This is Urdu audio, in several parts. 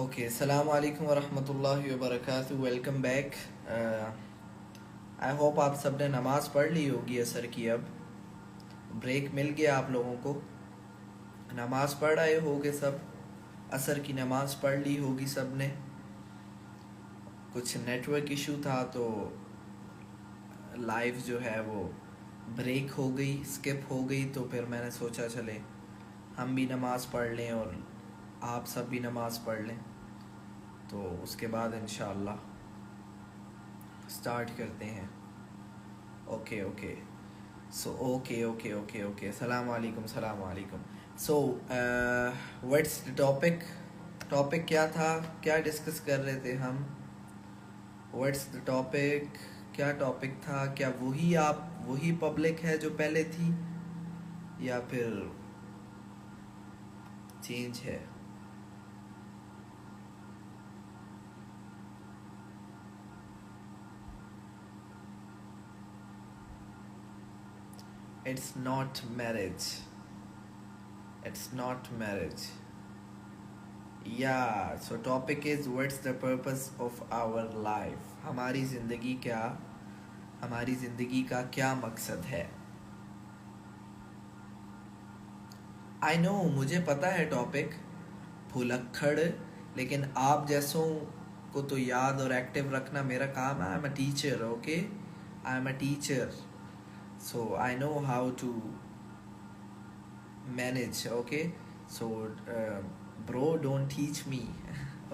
اوکے، السلام علیکم ورحمۃ اللہ وبرکاتہ. Welcome back. آئی ہوپ آپ سب نے نماز پڑھ لی ہوگی عصر کی. اب بریک مل گیا آپ لوگوں کو. نماز پڑھ رہے ہوگے سب. عصر کی نماز پڑھ لی ہوگی سب نے. کچھ نیٹ ورک ایشو تھا تو لائیو جو ہے وہ بریک ہو گئی، اسکپ ہو گئی. تو پھر میں نے سوچا چلے ہم بھی نماز پڑھ لیں اور آپ سب بھی نماز پڑھ لیں. تو اس کے بعد انشاءاللہ اسٹارٹ کرتے ہیں. Okay okay. السلام علیکم. سو واٹس دا ٹاپک کیا تھا؟ کیا ڈسکس کر رہے تھے ہم؟ What's the topic? کیا ٹاپک تھا؟ کیا وہی پبلک ہے جو پہلے تھی یا پھر چینج ہے؟ It's not marriage. Yeah, so topic is what's the purpose of our life? ہماری زندگی کا کیا مقصد ہے؟ I know, مجھے پتا ہے ٹاپک بھلکھڑ، لیکن آپ جیسوں کو تو یاد اور ایکٹیو رکھنا میرا کام ہے. I'm a teacher, okay? I'm a teacher. So I know how to manage, okay? So bro, don't teach me.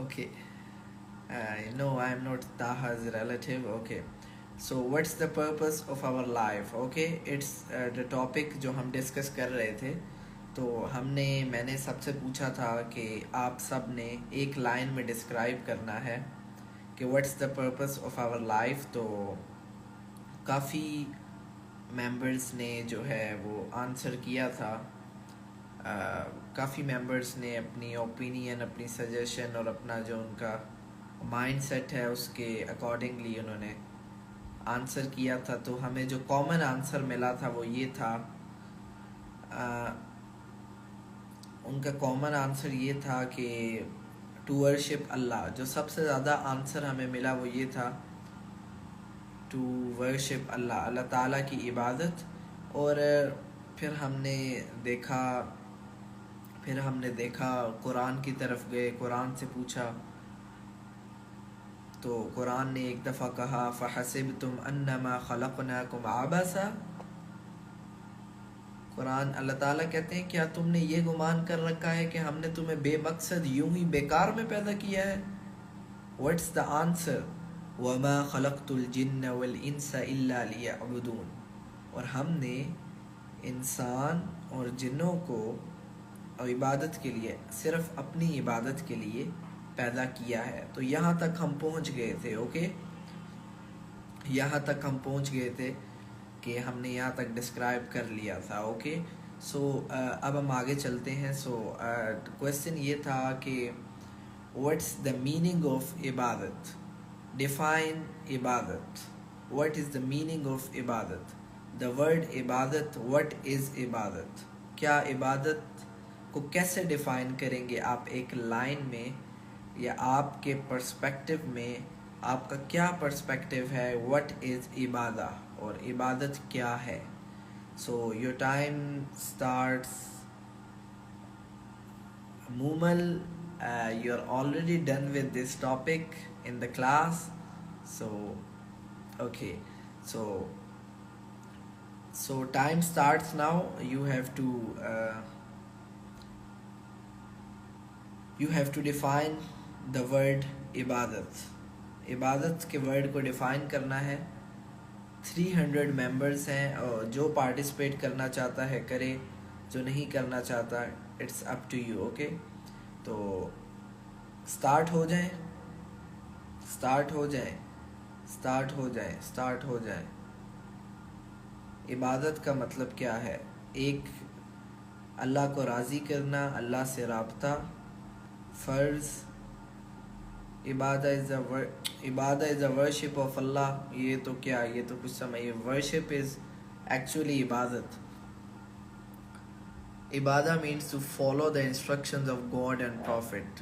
Okay. No, I'm not Taha's relative. Okay. So what's the purpose of our life? Okay, it's the topic جو ہم ڈسکس کر رہے تھے. تو میں نے سب سے پوچھا تھا کہ آپ سب نے ایک لائن میں ڈسکرائب کرنا ہے کہ what's the purpose of our life. تو کافی ممبرس نے جو ہے وہ آنسر کیا تھا. کافی ممبرس نے اپنی اوپینین، اپنی سجیشن اور اپنا جو ان کا مائنڈ سیٹ ہے اس کے اکارڈنگلی انہوں نے آنسر کیا تھا. تو ہمیں جو کامن آنسر ملا تھا وہ یہ تھا، ان کا کامن آنسر یہ تھا کہ ٹو ورشپ اللہ. جو سب سے زیادہ آنسر ہمیں ملا وہ یہ تھا ٹو ورشپ اللہ، اللہ تعالیٰ کی عبادت. اور پھر ہم نے دیکھا قرآن کی طرف گئے، قرآن سے پوچھا تو قرآن نے ایک دفعہ کہا فَحَسِبْتُمْ أَنَّمَا خَلَقْنَاكُمْ عَبَثًا. قرآن اللہ تعالیٰ کہتے ہیں کیا تم نے یہ گمان کر رکھا ہے کہ ہم نے تمہیں بے مقصد یوں ہی بیکار میں پیدا کیا ہے؟ What's the answer? وَمَا خَلَقْتُ الْجِنَّ وَالْإِنسَ إِلَّا لِيَعْبُدُونَ. اور ہم نے انسان اور جنوں کو عبادت کے لیے، صرف اپنی عبادت کے لیے پیدا کیا ہے. تو یہاں تک ہم پہنچ گئے تھے. اوکے، یہاں تک ہم پہنچ گئے تھے کہ ہم نے یہاں تک ڈسکرائب کر لیا تھا. اوکے، سو اب ہم آگے چلتے ہیں. سو کویسچن یہ تھا کہ what's the meaning of ibadat? Define ibadat. What is the meaning of ibadat? The word عبادت، واٹ از عبادت؟ کیا عبادت کو کیسے ڈیفائن کریں گے آپ ایک لائن میں، یا آپ کے پرسپیکٹو میں آپ کا کیا پرسپیکٹو ہے؟ واٹ از عبادہ، اور عبادت کیا ہے؟ So your time starts. Momal, you are already done with this topic in the class. So okay, so time starts now. You have to define the word ibadat. عبادت کے ورڈ کو ڈیفائن کرنا ہے. 300 ممبرس ہیں، اور جو پارٹیسپیٹ کرنا چاہتا ہے کرے، جو نہیں کرنا چاہتا it's up to you. Okay, تو اسٹارٹ ہو جائیں. عبادت کا مطلب کیا ہے؟ ایک اللہ کو راضی کرنا، اللہ سے رابطہ، فرض. عبادت از اے ورشپ آف اللہ. یہ تو کچھ سمجھے. ورشپ از ایکچولی عبادت. Ubadah means to follow the instructions of God and Prophet.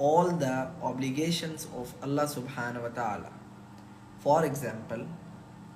all the obligations of Allah subhanahu wa ta'ala. For example,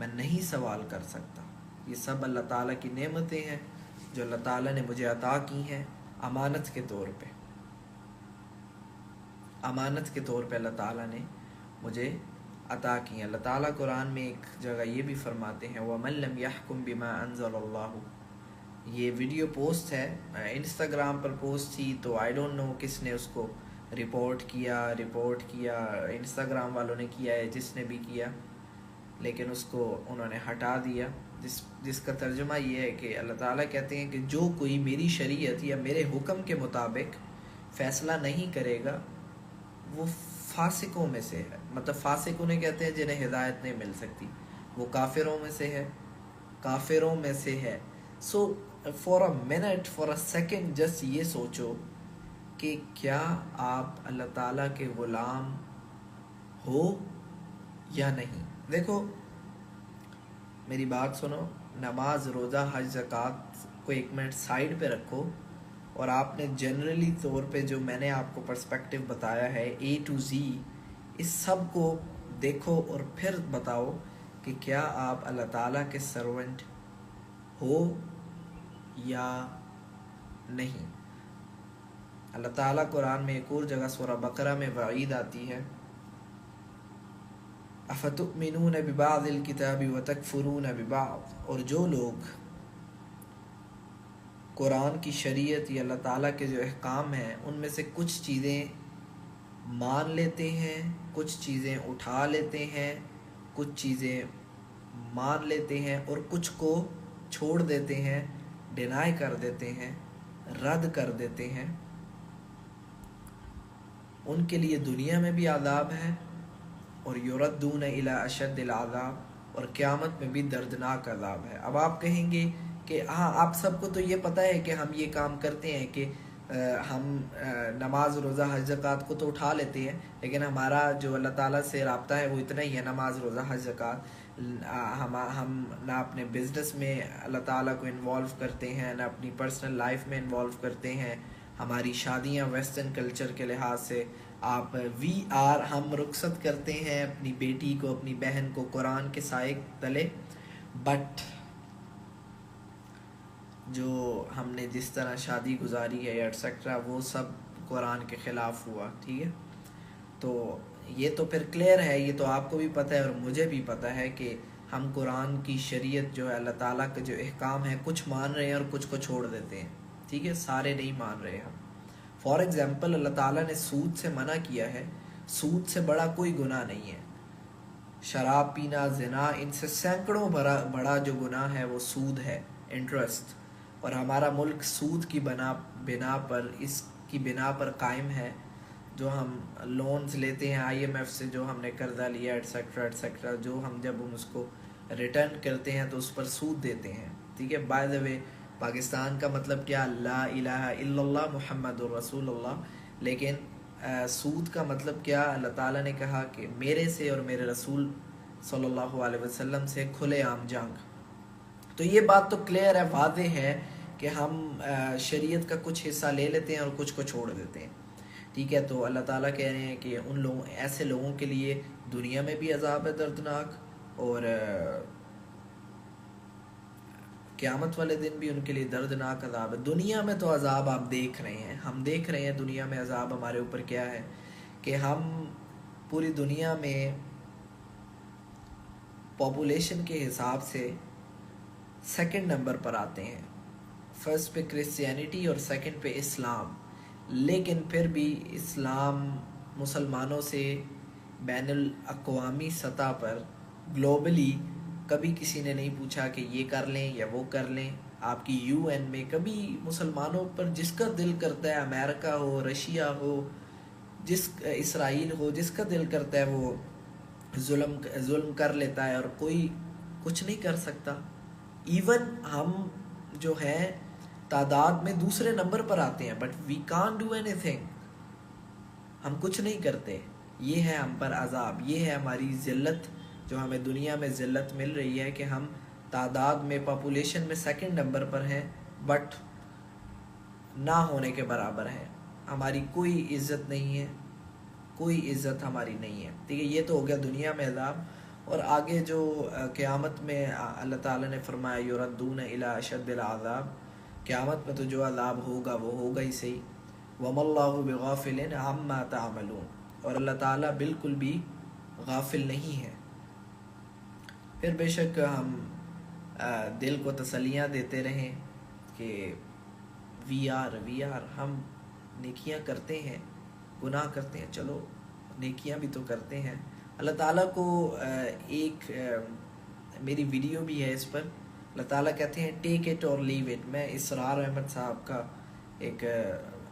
میں نہیں سوال کر سکتا۔ یہ سب اللہ تعالیٰ کی نعمتیں ہیں جو اللہ تعالیٰ نے مجھے عطا کی ہیں امانت کے طور پہ، امانت کے طور پہ اللہ تعالیٰ نے مجھے عطا کی ہیں۔ اللہ تعالیٰ قرآن میں ایک جگہ یہ بھی فرماتے ہیں وَمَن لَّمْ يَحْكُم بِمَا أَنزَلَ اللَّهُ۔ یہ ویڈیو پوسٹ ہے، انسٹاگرام پر پوسٹ تھی، تو آئی ڈونٹ نو کس نے اس کو رپورٹ کیا، انسٹاگرام والوں نے کیا ہے، جس نے بھی کیا، لیکن اس کو انہوں نے ہٹا دیا، جس کا ترجمہ یہ ہے کہ اللہ تعالیٰ کہتے ہیں کہ جو کوئی میری شریعت یا میرے حکم کے مطابق فیصلہ نہیں کرے گا وہ فاسقوں میں سے ہے۔ مطلب فاسق انہیں کہتے ہیں جنہیں ہدایت نہیں مل سکتی، وہ کافروں میں سے ہے۔ So for a minute, for a second just یہ سوچو کہ کیا آپ اللہ تعالیٰ کے غلام ہو یا نہیں۔ دیکھو میری بات سنو، نماز، روزہ، حج، زکوٰۃ کو ایک منٹ سائیڈ پہ رکھو، اور آپ نے جنرلی طور پہ جو میں نے آپ کو پرسپیکٹو بتایا ہے A to Z، اس سب کو دیکھو اور پھر بتاؤ کہ کیا آپ اللہ تعالیٰ کے سرونٹ ہو یا نہیں۔ اللہ تعالیٰ قرآن میں ایک اور جگہ سورہ بقرہ میں وعید آتی ہے اَفَتُؤْمِنُونَ بِبَعْضِ الْكِتَابِ وَتَكْفُرُونَ بِبَعْضٍ، اور جو لوگ قرآن کی شریعت یا اللہ تعالیٰ کے جو احکام ہیں ان میں سے کچھ چیزیں مان لیتے ہیں، کچھ چیزیں اٹھا لیتے ہیں، کچھ چیزیں مان لیتے ہیں اور کچھ کو چھوڑ دیتے ہیں، ڈینائی کر دیتے ہیں، رد کر دیتے ہیں، ان کے لیے دنیا میں بھی عذاب ہے اور یردون الی اشد العذاب، اور قیامت میں بھی دردناک عذاب ہے۔ اب آپ کہیں گے کہ ہاں آپ سب کو تو یہ پتہ ہے کہ ہم یہ کام کرتے ہیں کہ ہم نماز، روزہ، حج، زکوٰۃ کو تو اٹھا لیتے ہیں، لیکن ہمارا جو اللہ تعالیٰ سے رابطہ ہے وہ اتنا ہی ہے، نماز، روزہ، حج، زکوٰۃ۔ ہم نہ اپنے بزنس میں اللہ تعالیٰ کو انوالو کرتے ہیں، نہ اپنی پرسنل لائف میں انوالو کرتے ہیں، ہماری شادیاں ویسٹرن کلچر کے لحاظ سے ہم رخصت کرتے ہیں اپنی بیٹی کو، اپنی بہن کو قرآن کے سائے تلے، بٹ جو ہم نے جس طرح شادی گزاری ہے ایٹسیکٹرا وہ سب قرآن کے خلاف ہوا، ٹھیک ہے۔ تو یہ تو پھر کلیئر ہے، یہ تو آپ کو بھی پتہ ہے اور مجھے بھی پتہ ہے کہ ہم قرآن کی شریعت جو ہے اللہ تعالیٰ کا جو احکام ہے کچھ مان رہے ہیں اور کچھ کو چھوڑ دیتے ہیں، ٹھیک ہے، سارے نہیں مان رہے ہم۔ فار ایگزامپل اللہ تعالیٰ نے سود سے منع کیا ہے، سود سے بڑا کوئی گناہ نہیں ہے، شراب پینا، زنا، ان سے سینکڑوں بڑا جو گناہ ہے وہ سود ہے، انٹرسٹ، اور ہمارا ملک سود کی بنا پر، اس کی بنا پر قائم ہے، جو ہم لونز لیتے ہیں IMF سے، جو ہم نے قرضہ لیا ایٹسیکٹرا ایٹسیکٹرا، جو جب ہم اس کو ریٹرن کرتے ہیں تو اس پر سود دیتے ہیں، ٹھیک ہے۔ بائی دا وے پاکستان کا مطلب کیا، لا الہ الا اللہ محمد الرسول اللہ، لیکن سود کا مطلب کیا، اللہ تعالیٰ نے کہا کہ میرے سے اور میرے رسول صلی اللہ علیہ وسلم سے کھلے عام جنگ۔ تو یہ بات تو کلیئر ہے، واضح ہے کہ ہم شریعت کا کچھ حصہ لے لیتے ہیں اور کچھ کو چھوڑ دیتے ہیں، ٹھیک ہے۔ تو اللہ تعالیٰ کہہ رہے ہیں کہ ایسے لوگوں کے لیے دنیا میں بھی عذاب ہے دردناک، اور قیامت والے دن بھی ان کے لیے دردناک عذاب ہے۔ دنیا میں تو عذاب آپ دیکھ رہے ہیں، ہم دیکھ رہے ہیں دنیا میں عذاب ہمارے اوپر کیا ہے، کہ ہم پوری دنیا میں پاپولیشن کے حساب سے سیکنڈ نمبر پر آتے ہیں، فرسٹ پہ کرسچینٹی اور سیکنڈ پہ اسلام، لیکن پھر بھی اسلام مسلمانوں سے بین الاقوامی سطح پر گلوبلی کبھی کسی نے نہیں پوچھا کہ یہ کر لیں یا وہ کر لیں۔ آپ کی UN میں کبھی مسلمانوں پر جس کا دل کرتا ہے، امریکہ ہو، رشیا ہو، اسرائیل ہو، جس کا دل کرتا ہے وہ ظلم کر لیتا ہے اور کوئی کچھ نہیں کر سکتا۔ ایون ہم جو ہے تعداد میں دوسرے نمبر پر آتے ہیں، بٹ وی کانٹ ڈو اینی تھنگ، ہم کچھ نہیں کرتے۔ یہ ہے ہم پر عذاب، یہ ہے ہماری ذلت، جو ہمیں دنیا میں ذلت مل رہی ہے کہ ہم تعداد میں، پاپولیشن میں سیکنڈ نمبر پر ہیں، بٹ نہ ہونے کے برابر ہے، ہماری کوئی عزت نہیں ہے، کوئی عزت ہماری نہیں ہے، ٹھیک ہے۔ یہ تو ہو گیا دنیا میں عذاب، اور آگے جو قیامت میں اللہ تعالیٰ نے فرمایا یردون الی اشد العذاب، قیامت میں تو جو عذاب ہوگا وہ ہوگا ہی صحیح. وَمَا اللَّهُ بِغَافِلٍ عَمَّا تَعْمَلُونَ، اور اللہ تعالیٰ بالکل بھی غافل نہیں ہے. پھر بے شک ہم دل کو تسلیاں دیتے رہیں کہ وی آر ہم نیکیاں کرتے ہیں، گناہ کرتے ہیں، چلو نیکیاں بھی تو کرتے ہیں. اللہ تعالیٰ کو ایک میری ویڈیو بھی ہے اس پر، اللہ تعالیٰ کہتے ہیں ٹیک اٹ اور لیو اٹ. میں اسرار احمد صاحب کا ایک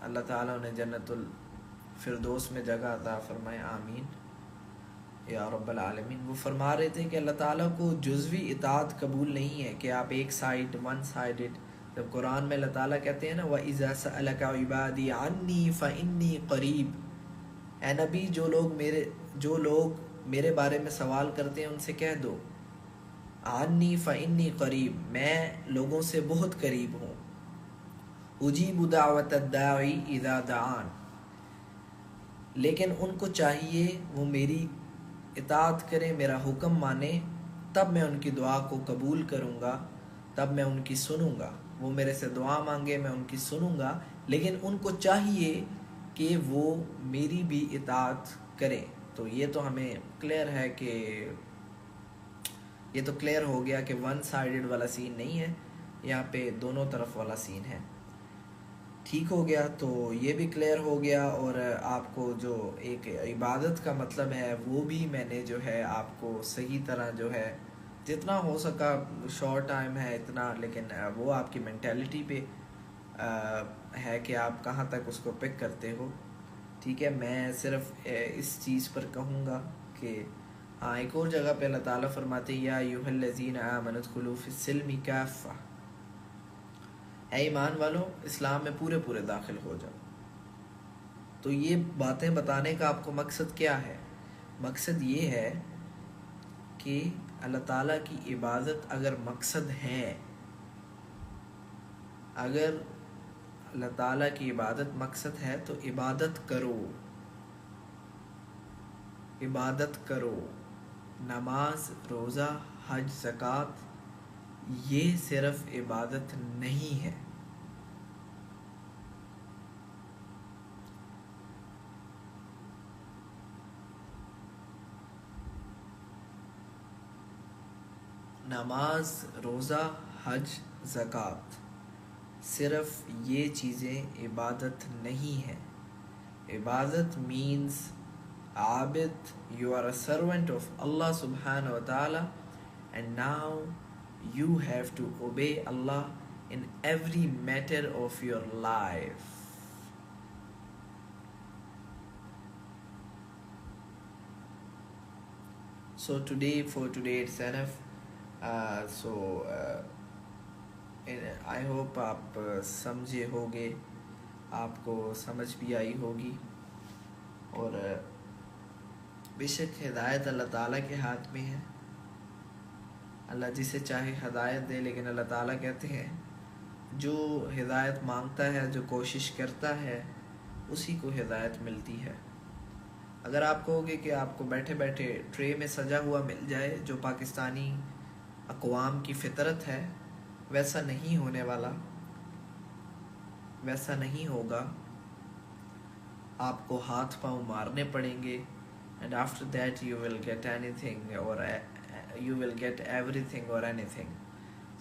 اللہ تعالیٰ نے جنت الفردوس میں جگہ عطا فرمائے، آمین یا رب العالمین. وہ فرما رہے تھے کہ اللہ تعالیٰ کو جزوی اطاعت قبول نہیں ہے کہ آپ ایک سائڈ ون سائڈڈ. جب قرآن میں اللہ تعالیٰ کہتے ہیں نا وَإِذَا سَأَلَكَ عِبَادِي عَنِّي فَإِنِّي قَرِيب، اے نبی جو لوگ میرے بارے میں سوال کرتے ہیں ان سے کہہ دو عَنِّي فَإِنِّي قَرِيب، میں لوگوں سے بہت قریب ہوں. أُجِيبُ دَعْوَةَ الدَّاعِ إِذَا دَعَانِ، لیکن ان کو چاہیے وہ میری اطاعت کریں، میرا حکم مانیں، تب میں ان کی دعا کو قبول کروں گا، تب میں ان کی سنوں گا. وہ میرے سے دعا مانگے میں ان کی سنوں گا، لیکن ان کو چاہیے کہ وہ میری بھی اطاعت کریں. تو یہ تو ہمیں کلیئر ہے کہ یہ تو کلیئر ہو گیا کہ ون سائیڈڈ والا سین نہیں ہے، یہاں پہ دونوں طرف والا سین ہے. ٹھیک ہو گیا، تو یہ بھی کلیئر ہو گیا. اور آپ کو جو ایک عبادت کا مطلب ہے وہ بھی میں نے جو ہے آپ کو صحیح طرح جو ہے جتنا ہو سکا، شارٹ ٹائم ہے اتنا، لیکن وہ آپ کی مینٹیلٹی پہ ہے کہ آپ کہاں تک اس کو پک کرتے ہو. ٹھیک ہے، میں صرف اس چیز پر کہوں گا کہ ہاں ایک اور جگہ پہ اللہ تعالیٰ فرماتے یا ایھا الذین آمنوا ادخلوا فی السلم کافہ، اے ایمان والو اسلام میں پورے داخل ہو جاؤ. تو یہ باتیں بتانے کا آپ کو مقصد کیا ہے؟ مقصد یہ ہے کہ اللہ تعالیٰ کی عبادت اگر مقصد ہے، اگر اللہ تعالیٰ کی عبادت مقصد ہے تو عبادت کرو. نماز، روزہ، حج، زکوٰۃ یہ صرف عبادت نہیں ہے. نماز، روزہ، حج، زکوٰۃ صرف یہ چیزیں عبادت نہیں ہیں. عبادت مینز عابد، you are a servant of Allah subhanahu wa ta'ala and now you have to obey Allah in every matter of your life. So for today it's enough. I hope آپ سمجھے ہوگے، آپ کو سمجھ بھی آئی ہوگی. اور بے شک ہدایت اللہ تعالیٰ کے ہاتھ میں ہے، اللہ جسے چاہے ہدایت دے، لیکن اللہ تعالیٰ کہتے ہیں جو ہدایت مانگتا ہے، جو کوشش کرتا ہے، اسی کو ہدایت ملتی ہے. اگر آپ کہو گے کہ آپ کو بیٹھے بیٹھے ٹرے میں سجا ہوا مل جائے جو پاکستانی اقوام کی فطرت ہے، ویسا نہیں ہونے والا، ویسا نہیں ہوگا. آپ کو ہاتھ پاؤں مارنے پڑیں گے and after that you will get anything or you will get everything or anything.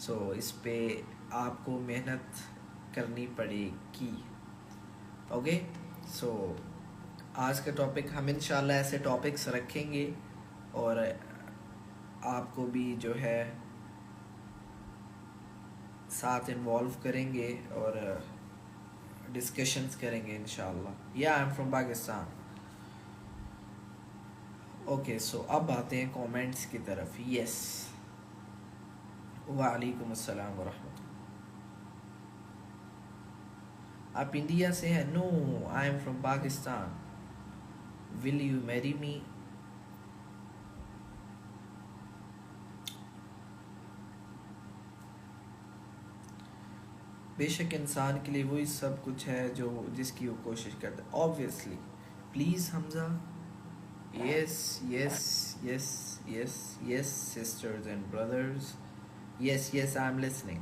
So اس پہ آپ کو محنت کرنی پڑے گی. اوکے، سو آج کا ٹاپک ہم انشاءاللہ ایسے ٹاپکس رکھیں گے اور آپ کو بھی جو ہے ساتھ انوالو کریں گے اور ڈسکشنز کریں گے انشاءاللہ. Yeah I am from Pakistan. Okay, so اب آتے ہیں کومنٹس کی طرف. یس، وعلیکم السلام ورحمۃ اللہ. آپ انڈیا سے ہیں؟ No, I am from Pakistan. Will you marry me? بے شک انسان کے لیے وہی سب کچھ ہے جو جس کی وہ کوشش کرتا ہے. Obviously. Please Hamza Yes, yes, yes, yes, yes, sisters and brothers. Yes, yes, I'm listening.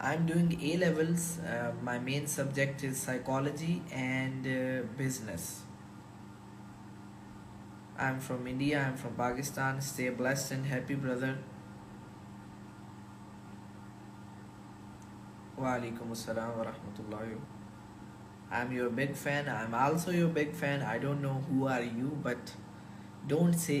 I'm doing A levels. My main subject is psychology and business. I'm from India. I'm from Pakistan. Stay blessed and happy, brother. Wa alaikum assalam wa rahmatullahi. I'm your big fan. I'm also your big fan. I don't know who are you, but don't say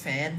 fan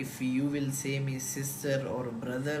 If you will say me sister or brother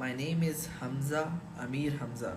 My name is Hamza, Amir Hamza.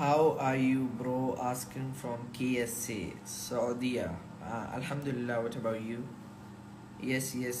How are you, bro? Asking from KSA, Saudi. Alhamdulillah. What about you? Yes, yes.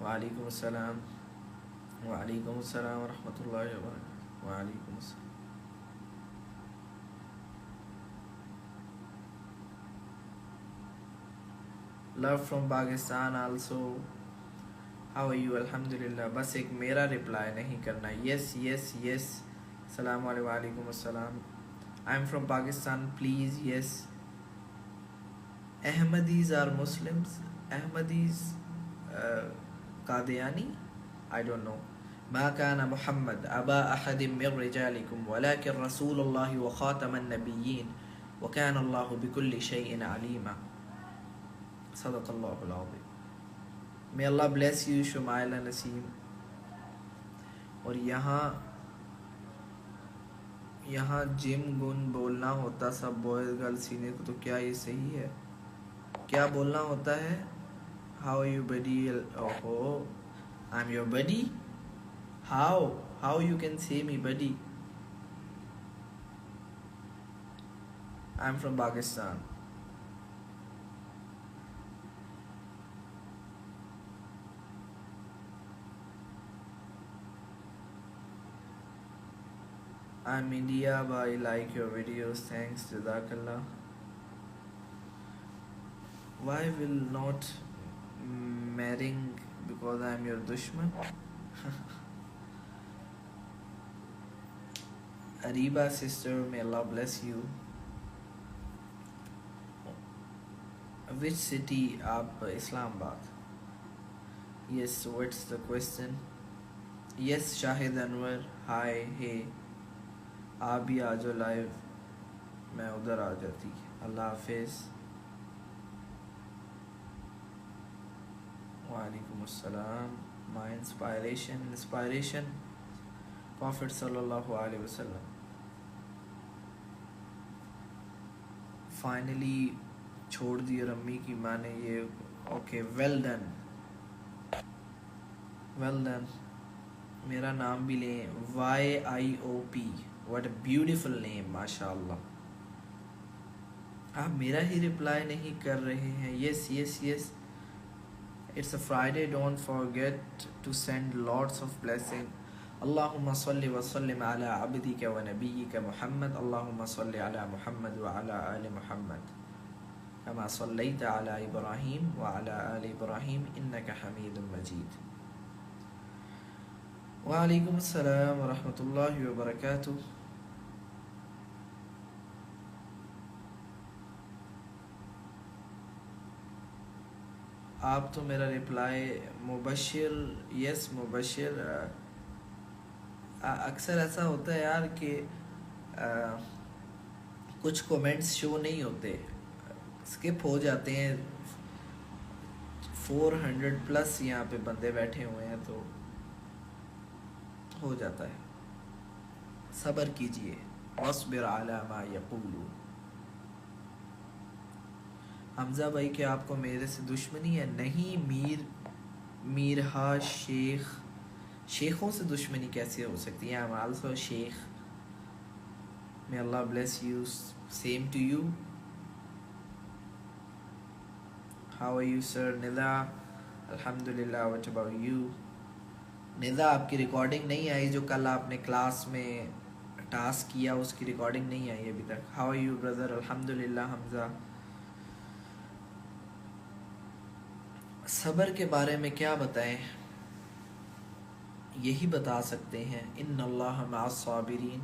وعلیکم السلام. وعلیکم السلام ورحمۃ اللہ وبرکاتہ. وعلیکم السلام. Love from Pakistan also. How are you? الحمدللہ. بس ایک میرا رپلائی نہیں کرنا. یس یس یس. السلام علیکم. وعلیکم السلام. I am from Pakistan. Please, yes. Ahmadis are Muslims. Ahmadis, Qadiani? I don't know. ما كان محمد أبا أحد من رجالكم ولكن رسول الله وخاتم النبيين وكان الله بكل شيء عليما. صدق الله العظيم. May Allah bless you, Shumaila Naseem. اور یہاں جم گن بولنا ہوتا سب بوائز گرل سینے کو، تو کیا یہ صحیح ہے؟ کیا بولنا ہوتا ہے؟ How are you buddy? Oh, I'm your buddy? How you can say me buddy? I'm from Pakistan. I'm India, but I like your videos. Thanks, Jazakallah. Why will not marrying because I'm your dushman? Ariba sister, may Allah bless you. Which city? Islamabad. Yes, what's the question? Yes, Shahid Anwar. Hi, hey. آپ بھی آ جاؤ لائیو، میں ادھر آ جاتی. اللہ حافظ. وعلیکم السلام. مائی انسپائریشن پروفٹ صلی اللہ علیہ وسلم. فائنلی چھوڑ دی اور امی کی ماں نے یہ. Okay, well done. میرا نام بھی لیں. YIOP. What a beautiful name, MashaAllah. آپ میرا ہی رپلائی نہیں کر رہے ہیں. Yes. It's a Friday. Don't forget to send lots of blessing. اللهم صل وسلم على عبدك ونبيك محمد. اللهم صل على محمد وعلى آل محمد كما صليت على إبراهيم وعلى آل إبراهيم إنك حميد مجيد. وعلیکم السلام ورحمۃ اللہ وبرکاتہ. آپ تو میرا رپلائی مبشر. یس مبشر. اکثر ایسا ہوتا ہے یار کہ کچھ کومنٹس شو نہیں ہوتے، اسکپ ہو جاتے ہیں. 400+ یہاں پہ بندے بیٹھے ہوئے ہیں تو ہو جاتا ہے. صبر کیجئے. واصبر علی ما یقولون. حمزہ بھائی کیا آپ کو میرے سے دشمنی ہے؟ نہیں. میرہا شیخوں سے دشمنی کیسے ہو سکتی ہے؟ I'm also Sheikh. May Allah bless you. Same to you. How are you sir? ندا الحمدللہ. What about you? ندا آپ کی ریکارڈنگ نہیں آئی جو کل آپ نے کلاس میں ٹاسک کیا، اس کی ریکارڈنگ نہیں آئی ابھی تک. How are you brother? الحمدللہ. حمزہ صبر کے بارے میں کیا بتائیں؟ یہی بتا سکتے ہیں ان اللہ مع الصابرین.